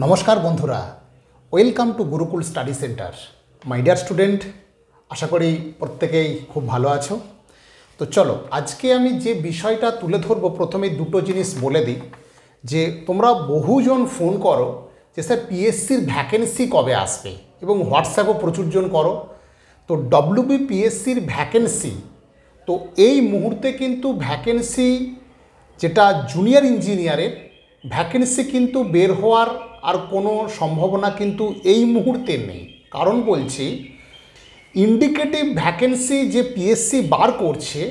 নমস্কার বন্ধুরা, welcome to Gurukul study centre. My dear student, আশা করি প্রত্যেকেই খুব ভালো আছো। তো চলো, আজকে আমি যে বিষয়টা তুলে ধরবো, প্রথমে দুটো জিনিস বলে দিই যে তোমরা বহুজন ফোন করো যে স্যার পিএসসির ভ্যাকেন্সি কবে আসবে, এবং হোয়াটসঅ্যাপও প্রচুরজন করো। তো ডব্লিউবিপিএসসির ভ্যাকেন্সি, তো এই মুহূর্তে কিন্তু ভ্যাকেন্সি যেটা জুনিয়র ইঞ্জিনিয়ারের ভ্যাকেন্সি কিন্তু বের হওয়ার আর কোনো সম্ভাবনা কিন্তু এই মুহূর্তে নেই। কারণ বলছি, ইন্ডিকেটিভ ভ্যাকেন্সি যে পিএসসি বার করছে,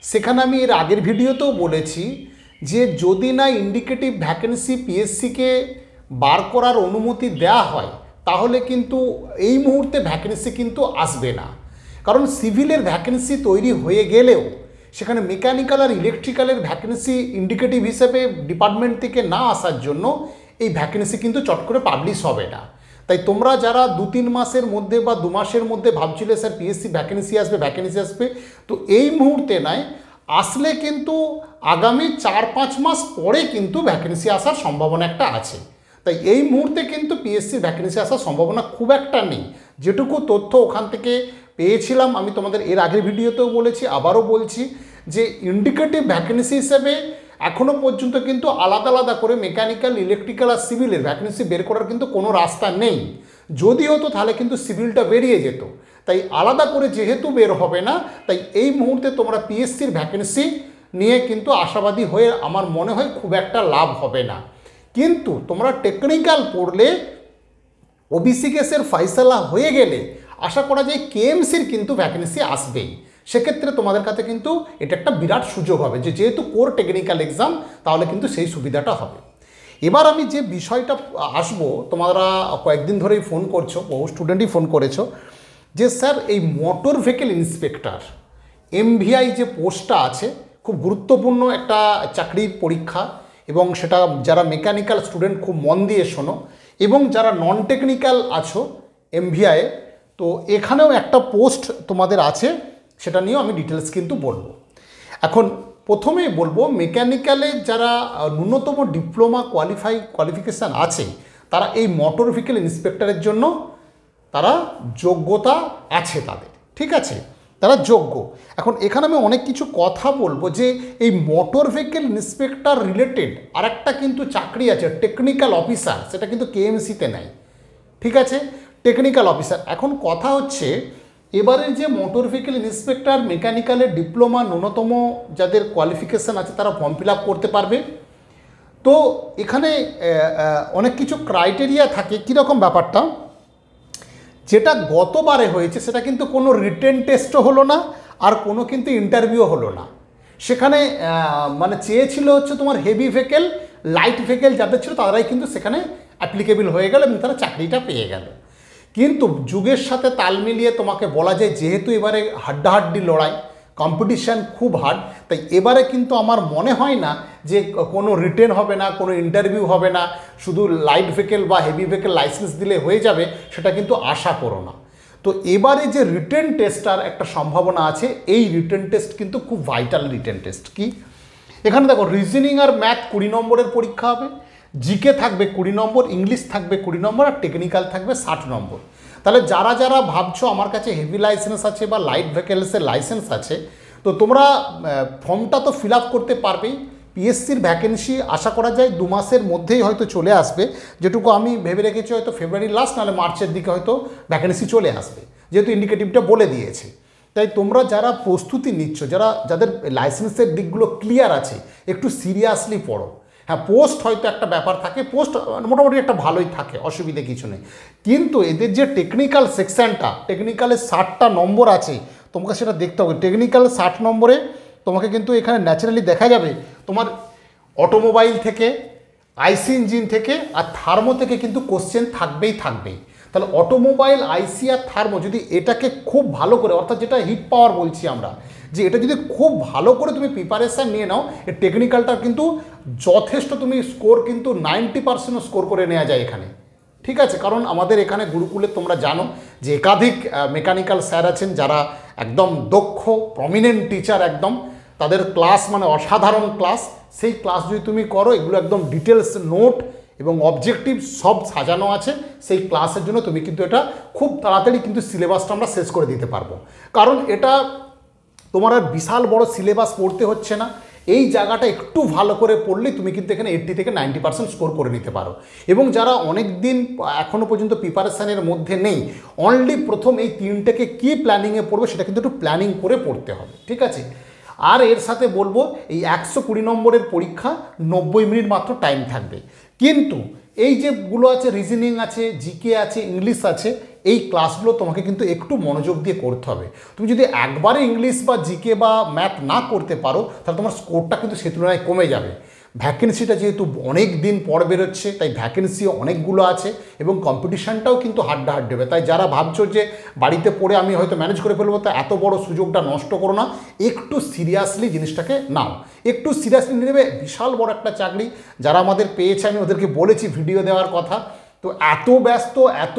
সেখানে আমি এর আগের ভিডিওতেও বলেছি যে যদি না ইন্ডিকেটিভ ভ্যাকেন্সি পিএসসিকে বার করার অনুমতি দেওয়া হয়, তাহলে কিন্তু এই মুহূর্তে ভ্যাকেন্সি কিন্তু আসবে না। কারণ সিভিলের ভ্যাকেন্সি তৈরি হয়ে গেলেও সেখানে মেকানিক্যাল আর ইলেকট্রিক্যালের ভ্যাকেন্সি ইন্ডিকেটিভ হিসেবে ডিপার্টমেন্ট থেকে না আসার জন্য এই ভ্যাকেন্সি কিন্তু চট করে পাবলিশ হবে না। তাই তোমরা যারা 2-3 মাসের মধ্যে বা 2 মাসের মধ্যে ভাবছিলে স্যার পিএসসি ভ্যাকেন্সি আসবে, তো এই মুহূর্তে নয়, আসলে কিন্তু আগামী 4-5 মাস পরে কিন্তু ভ্যাকেন্সি আসার সম্ভাবনা একটা আছে। তাই এই মুহূর্তে কিন্তু পিএসসির ভ্যাকেন্সি আসার সম্ভাবনা খুব একটা নেই। যেটুকু তথ্য ওখান থেকে পেয়েছিলাম, আমি তোমাদের এর আগের ভিডিওতেও বলেছি, আবারও বলছি যে ইন্ডিকেটিভ ভ্যাকেন্সি হিসেবে এখনও পর্যন্ত কিন্তু আলাদা আলাদা করে মেকানিক্যাল, ইলেকট্রিক্যাল আর সিভিলের ভ্যাকেন্সি বের করার কিন্তু কোনো রাস্তা নেই। যদি হতো তাহলে কিন্তু সিভিলটা বেরিয়ে যেত। তাই আলাদা করে যেহেতু বের হবে না, তাই এই মুহূর্তে তোমরা পিএসসির ভ্যাকেন্সি নিয়ে কিন্তু আশাবাদী হয়ে আমার মনে হয় খুব একটা লাভ হবে না। কিন্তু তোমরা টেকনিক্যাল পড়লে ওবিসি কেসের ফয়সালা হয়ে গেলে আশা করা যায় কেএমসির কিন্তু ভ্যাকেন্সি আসবেই। সেক্ষেত্রে তোমাদের কাছে কিন্তু এটা একটা বিরাট সুযোগ হবে যে যেহেতু কোর টেকনিক্যাল এক্সাম, তাহলে কিন্তু সেই সুবিধাটা হবে। এবার আমি যে বিষয়টা আসবো, তোমরা কয়েকদিন ধরেই ফোন করছো, বহু স্টুডেন্টই ফোন করেছো যে স্যার এই মোটর ভেহিকেল ইন্সপেক্টর এমভিআই যে পোস্টটা আছে, খুব গুরুত্বপূর্ণ একটা চাকরির পরীক্ষা, এবং সেটা যারা মেকানিক্যাল স্টুডেন্ট খুব মন দিয়ে শোনো, এবং যারা নন টেকনিক্যাল আছো এমভিআই, তো এখানেও একটা পোস্ট তোমাদের আছে, সেটা নিয়েও আমি ডিটেলস কিন্তু বলবো। এখন প্রথমেই বলবো, মেকানিক্যালে যারা ন্যূনতম ডিপ্লোমা কোয়ালিফিকেশান আছে, তারা এই মোটর ভেহিকেল ইন্সপেক্টরের জন্য তারা যোগ্যতা আছে তাদের, ঠিক আছে, তারা যোগ্য। এখন এখানে আমি অনেক কিছু কথা বলবো যে এই মোটর ভেহিকেল ইন্সপেক্টর রিলেটেড আরেকটা কিন্তু চাকরি আছে টেকনিক্যাল অফিসার, সেটা কিন্তু কেএমসিতে নেই, ঠিক আছে, টেকনিক্যাল অফিসার। এখন কথা হচ্ছে, এবারে যে মোটর ভেহিকেল ইন্সপেক্টর মেকানিক্যালের ডিপ্লোমা ন্যূনতম যাদের কোয়ালিফিকেশান আছে তারা ফর্ম ফিল আপ করতে পারবে। তো এখানে অনেক কিছু ক্রাইটেরিয়া থাকে। কীরকম ব্যাপারটা, যেটা গতবারে হয়েছে সেটা কিন্তু কোনো রিটেন টেস্টও হলো না, আর কোনো কিন্তু ইন্টারভিউ হলো না। সেখানে মানে চেয়েছিল হচ্ছে তোমার হেভি ভেহিকেল, লাইট ভেহিকেল যাদের ছিল তারাই কিন্তু সেখানে অ্যাপ্লিকেবল হয়ে গেল এবং তারা চাকরিটা পেয়ে গেল। কিন্তু যুগের সাথে তাল মিলিয়ে তোমাকে বলা যায়, যেহেতু এবারে হাড্ডাহাড্ডি লড়াই, কম্পিটিশান খুব হার্ড, তাই এবারে কিন্তু আমার মনে হয় না যে কোনো রিটেন হবে না, কোনো ইন্টারভিউ হবে না, শুধু লাইট ভেহিকেল বা হেভি ভেহিকেল লাইসেন্স দিলে হয়ে যাবে, সেটা কিন্তু আশা করো না। তো এবারে যে রিটেন টেস্টার একটা সম্ভাবনা আছে, এই রিটেন টেস্ট কিন্তু খুব ভাইটাল রিটেন টেস্ট। কি, এখানে দেখো রিজনিং আর ম্যাথ 20 নম্বরের পরীক্ষা হবে, জিকে থাকবে 20 নম্বর, ইংলিশ থাকবে 20 নম্বর, আর টেকনিক্যাল থাকবে 60 নম্বর। তাহলে যারা যারা ভাবছো আমার কাছে হেভি লাইসেন্স আছে বা লাইট ভেহিকেলসের লাইসেন্স আছে, তো তোমরা ফর্মটা তো ফিল আপ করতে পারবেই। পিএসসির ভ্যাকেন্সি আশা করা যায় 2 মাসের মধ্যেই হয়তো চলে আসবে, যেটুকু আমি ভেবে রেখেছি, হয়তো ফেব্রুয়ারির লাস্ট নাহলে মার্চের দিকে হয়তো ভ্যাকেন্সি চলে আসবে, যেহেতু ইন্ডিকেটিভটা বলে দিয়েছে। তাই তোমরা যারা প্রস্তুতি নিচ্ছ, যাদের লাইসেন্সের দিকগুলো ক্লিয়ার আছে, একটু সিরিয়াসলি পড়ো। হ্যাঁ, পোস্ট হয়তো একটা ব্যাপার থাকে, পোস্ট মোটামুটি একটা ভালোই থাকে, অসুবিধে কিছু নেই, কিন্তু এদের যে টেকনিক্যাল সেকশানটা, টেকনিক্যালের 60টা নম্বর আছে, তোমাকে সেটা দেখতে হবে। টেকনিক্যাল 60 নম্বরে তোমাকে কিন্তু এখানে ন্যাচারালি দেখা যাবে তোমার অটোমোবাইল থেকে, আইসি ইঞ্জিন থেকে আর থার্মো থেকে কিন্তু কোশ্চেন থাকবেই। তাহলে অটোমোবাইল, আইসি আর থার্মো যদি এটাকে খুব ভালো করে, অর্থাৎ যেটা হিট পাওয়ার বলছি আমরা, যে এটা যদি খুব ভালো করে তুমি প্রিপারেশান নিয়ে নাও, এই টেকনিক্যালটা কিন্তু যথেষ্ট, তুমি স্কোর কিন্তু 90% স্কোর করে নেওয়া যায় এখানে, ঠিক আছে। কারণ আমাদের এখানে গুরুকুলে তোমরা জানো যে একাধিক মেকানিক্যাল স্যার আছেন যারা একদম দক্ষ, প্রমিনেন্ট টিচার, একদম তাদের ক্লাস মানে অসাধারণ ক্লাস। সেই ক্লাস যদি তুমি করো, এগুলো একদম ডিটেলস নোট এবং অবজেক্টিভ সব সাজানো আছে। সেই ক্লাসের জন্য তুমি কিন্তু এটা খুব তাড়াতাড়ি কিন্তু সিলেবাসটা আমরা শেষ করে দিতে পারবো, কারণ এটা তোমার আর বিশাল বড় সিলেবাস পড়তে হচ্ছে না। এই জায়গাটা একটু ভালো করে পড়লেই তুমি কিন্তু এখানে 80 থেকে 90% স্কোর করে নিতে পারো। এবং যারা অনেক দিন এখনও পর্যন্ত প্রিপারেশানের মধ্যে নেই, অনলি প্রথম এই 3টেকে কী প্ল্যানিংয়ে পড়বে সেটা কিন্তু একটু প্ল্যানিং করে পড়তে হবে, ঠিক আছে। আর এর সাথে বলবো এই 120 নম্বরের পরীক্ষা 90 মিনিট মাত্র টাইম থাকবে, কিন্তু এই যেগুলো আছে রিজনিং আছে, জিকে আছে, ইংলিশ আছে, এই ক্লাসগুলো তোমাকে কিন্তু একটু মনোযোগ দিয়ে করতে হবে। তুমি যদি একবারে ইংলিশ বা জিকে বা ম্যাথ না করতে পারো তাহলে তোমার স্কোরটা কিন্তু সে তুলনায় কমে যাবে। ভ্যাকেন্সিটা যেহেতু অনেক দিন পর বেরোচ্ছে, তাই ভ্যাকেন্সিও অনেকগুলো আছে এবং কম্পিটিশানটাও কিন্তু হাড্ডাহাড্ডি হবে। তাই যারা ভাবছো যে বাড়িতে পড়ে আমি হয়তো ম্যানেজ করে ফেলবো, তা এত বড় সুযোগটা নষ্ট করো না, একটু সিরিয়াসলি জিনিসটাকে নাও, একটু সিরিয়াসলি নেবে। বিশাল বড় একটা চাকরি, যারা আমাদের পেয়েছে আমি ওদেরকে বলেছি ভিডিও দেওয়ার কথা, তো এত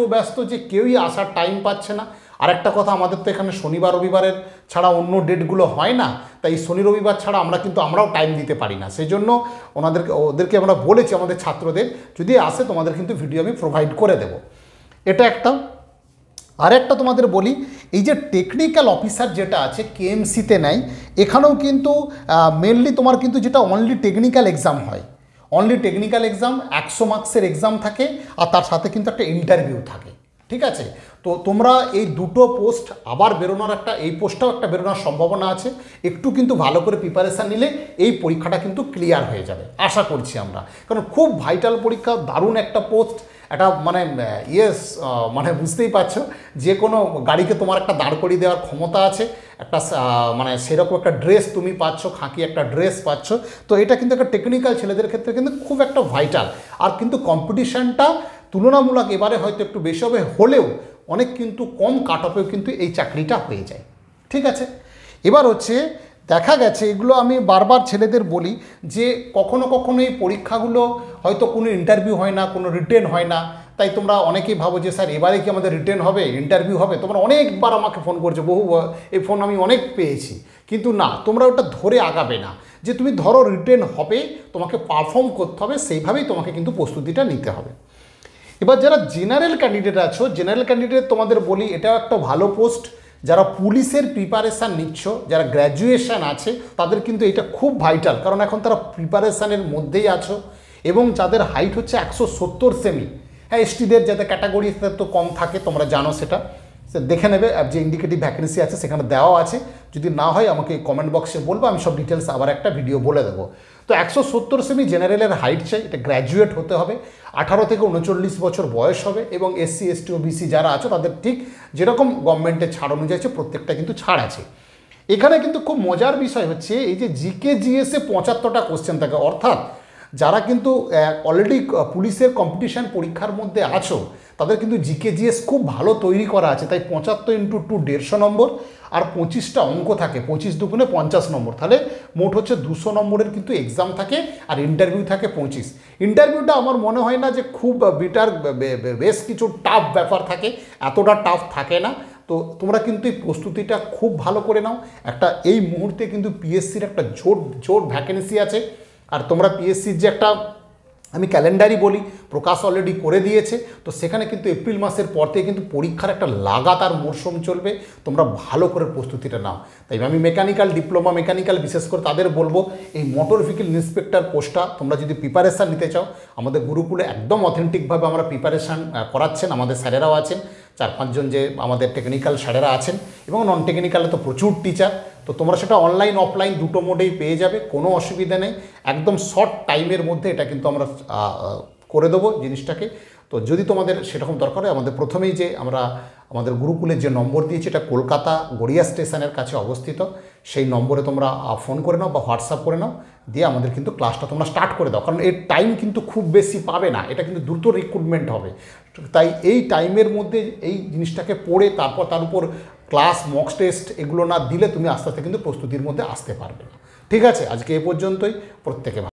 ব্যস্ত যে কেউই আসার টাইম পাচ্ছে না। আর একটা কথা, আমাদের তো এখানে শনিবার রবিবারের ছাড়া অন্য ডেটগুলো হয় না, তাই শনি রবিবার ছাড়া আমরাও টাইম দিতে পারি না। সেই জন্য ওদেরকে আমরা বলেছি আমাদের ছাত্রদের, যদি আসে তোমাদের কিন্তু ভিডিও আমি প্রোভাইড করে দেব। এটা একটা। আর একটা তোমাদের বলি, এই যে টেকনিক্যাল অফিসার যেটা আছে কেএমসিতে নেয়, এখানেও কিন্তু মেনলি তোমার কিন্তু যেটা অনলি টেকনিক্যাল এক্সাম হয়, অনলি টেকনিক্যাল এক্সাম 100 মার্কসের এক্সাম থাকে, আর তার সাথে কিন্তু একটা ইন্টারভিউ থাকে, ঠিক আছে। তো তোমরা এই দুটো পোস্ট আবার বেরোনোর এই পোস্টটাও একটা বেরোনোর সম্ভাবনা আছে। একটু কিন্তু ভালো করে প্রিপারেশান নিলে এই পরীক্ষাটা কিন্তু ক্লিয়ার হয়ে যাবে আশা করছি আমরা, কারণ খুব ভাইটাল পরীক্ষা, দারুণ একটা পোস্ট। এটা মানে বুঝতেই পারছো, যে কোনো গাড়িকে তোমার একটা দাঁড় করিয়ে দেওয়ার ক্ষমতা আছে, একটা মানে সেরকম একটা ড্রেস তুমি পাচ্ছ, খাঁকি একটা ড্রেস পাচ্ছ। তো এটা কিন্তু একটা টেকনিক্যাল ছেলেদের ক্ষেত্রে কিন্তু খুব একটা ভাইটাল। আর কিন্তু কম্পিটিশানটা তুলনামূলক এবারে হয়তো একটু বেশি হবে, হলেও অনেক কিন্তু কম কাট অফেও কিন্তু এই চাকরিটা হয়ে যায়, ঠিক আছে। এবার হচ্ছে দেখা গেছে, এগুলো আমি বারবার ছেলেদের বলি যে কখনো এই পরীক্ষাগুলো হয়তো কোনো ইন্টারভিউ হয় না, কোনো রিটেন হয় না। তাই তোমরা অনেকেই ভাবো যে স্যার এবারে কি আমাদের রিটেন হবে, ইন্টারভিউ হবে। তোমরা অনেকবার আমাকে ফোন করছো, এই ফোন আমি অনেক পেয়েছি, কিন্তু না, তোমরা ওটা ধরে আগাবে না। যে তুমি ধরো রিটেন হবে, তোমাকে পারফর্ম করতে হবে, সেইভাবেই তোমাকে কিন্তু প্রস্তুতিটা নিতে হবে। এবার যারা জেনারেল ক্যান্ডিডেট আছো, জেনারেল ক্যান্ডিডেট তোমাদের বলি, এটাও একটা ভালো পোস্ট। যারা পুলিশের প্রিপারেশান নিচ্ছ, যারা গ্র্যাজুয়েশান আছে, তাদের কিন্তু এটা খুব ভাইটাল, কারণ এখন তারা প্রিপারেশানের মধ্যেই আছো। এবং যাদের হাইট হচ্ছে 170 সেমি, হ্যাঁ এসটিদের যাদের ক্যাটাগরি তো কম থাকে, তোমরা জানো সেটা দেখে নেবে, যে ইন্ডিকেটিভ ভ্যাকেন্সি আছে সেখানে দেওয়া আছে। যদি না হয় আমাকে কমেন্ট বক্সে বলবো, আমি সব ডিটেলস আবার একটা ভিডিও বলে দেবো। তো 170 সেমি জেনারেলের হাইট চাই, এটা গ্র্যাজুয়েট হতে হবে, 18 থেকে 39 বছর বয়স হবে, এবং এসসি এসটি ওবিসি যারা আছে তাদের ঠিক যেরকম গভর্নমেন্টের ছাড় অনুযায়ী প্রত্যেকটা কিন্তু ছাড় আছে। এখানে কিন্তু খুব মজার বিষয় হচ্ছে, এই যে জিকে জিএসে 75টা কোশ্চেন থাকে, অর্থাৎ যারা কিন্তু অলরেডি পুলিশের কম্পিটিশান পরীক্ষার মধ্যে আছো, তাদের কিন্তু জিকে জিএস খুব ভালো তৈরি করা আছে। তাই 75 × 2 150 নম্বর, আর 25টা অঙ্ক থাকে, 25 দুগুণে 50 নম্বর, তাহলে মোট হচ্ছে 200 নম্বরের কিন্তু এক্সাম থাকে, আর ইন্টারভিউ থাকে 25। ইন্টারভিউটা আমার মনে হয় না যে খুব বেশ কিছু টাফ ব্যাপার থাকে, এতটা টাফ থাকে না। তো তোমরা কিন্তু এই প্রস্তুতিটা খুব ভালো করে নাও। এই মুহূর্তে কিন্তু পিএসসির একটা জোর ভ্যাকেন্সি আছে, আর তোমরা পিএসসির যে একটা আমি ক্যালেন্ডারই বলি, প্রকাশ অলরেডি করে দিয়েছে। তো সেখানে কিন্তু এপ্রিল মাসের পর থেকে কিন্তু পরীক্ষার একটা লাগাতার মরশুম চলবে, তোমরা ভালো করে প্রস্তুতিটা নাও। তাই আমি মেকানিক্যাল, ডিপ্লোমা মেকানিক্যাল বিশেষ করে তাদের বলবো, এই মোটর ভেহিকেল ইন্সপেক্টর পোস্টটা তোমরা যদি প্রিপারেশান নিতে চাও, আমাদের গুরুকুলে একদম অথেন্টিকভাবে আমরা প্রিপারেশান করাচ্ছেন, আমাদের স্যারেরাও আছেন, 4-5 জন যে আমাদের টেকনিক্যাল স্যারেরা আছেন, এবং নন টেকনিক্যালে তো প্রচুর টিচার। তো তোমরা সেটা অনলাইন অফলাইন দুটো মোডেই পেয়ে যাবে, কোনো অসুবিধা নেই। একদম শর্ট টাইমের মধ্যে এটা কিন্তু আমরা করে দেবো জিনিসটাকে। তো যদি তোমাদের সেরকম দরকার হয়, আমাদের প্রথমেই যে আমাদের গুরুকুলের যে নম্বর দিয়েছি, এটা কলকাতা গড়িয়া স্টেশনের কাছে অবস্থিত, সেই নম্বরে তোমরা ফোন করে নাও বা হোয়াটসঅ্যাপ করে নাও, দিয়ে আমাদের কিন্তু ক্লাসটা তোমরা স্টার্ট করে দাও। কারণ এর টাইম কিন্তু খুব বেশি পাবে না, এটা কিন্তু দ্রুত রিক্রুটমেন্ট হবে। তাই এই টাইমের মধ্যে এই জিনিসটাকে পড়ে তারপর তার উপর ক্লাস, মক টেস্ট এগুলো না দিলে তুমি আস্তে আস্তে কিন্তু প্রস্তুতির মধ্যে আসতে পারবে না। ঠিক আছে, আজকে এ পর্যন্তই। প্রত্যেকে